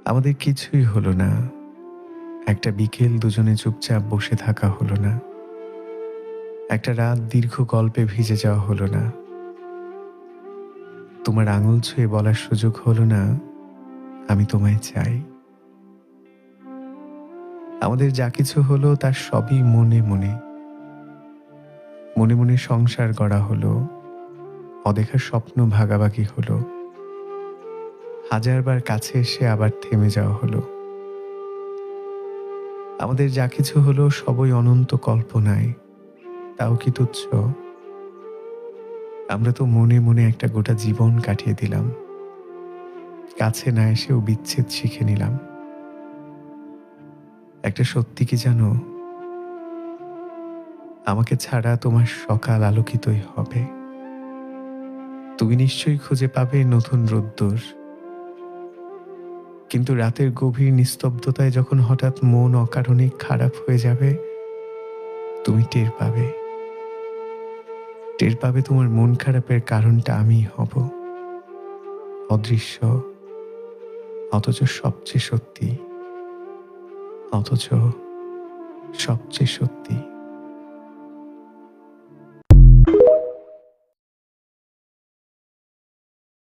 আমাদের কিছুই হলো না। একটা বিকেল দুজনে চুপচাপ বসে থাকা হলো না। একটা রাত দীর্ঘ গল্পে ভিজে যাওয়া হলো না। তোমার আঙুল ছুঁয়ে বলার সুযোগ হলো না, আমি তোমায় চাই। আমাদের যা কিছু হলো তার সবই মনে মনে। মনে মনে সংসার গড়া হলো, অদেখা স্বপ্ন ভাগাভাগি হলো। হাজারবার কাছে এসে আবার থেমে যাওয়া হলো। আমাদের যা কিছু হলো সবই অনন্ত কল্পনায়, তাও কি তুচ্ছ? আমরা তো মনে মনে একটা গোটা জীবন কাটিয়ে দিলাম। কাছে না এসেও বিচ্ছেদ শিখে নিলাম। একটা সত্যি কি জানো, আমাকে ছাড়া তোমার সকাল আলোকিতই হবে। তুমি নিশ্চয়ই খুঁজে পাবে নতুন রোদ্দুর, কিন্তু রাতের গভীর নিস্তব্ধতায় যখন হঠাৎ মন অকারণে খারাপ হয়ে যাবে, তুমি টের পাবে তোমার মন খারাপের কারণটা আমিই হব। অদৃশ্য, অথচ সবচেয়ে সত্যি, অথচ সবচেয়ে সত্যি।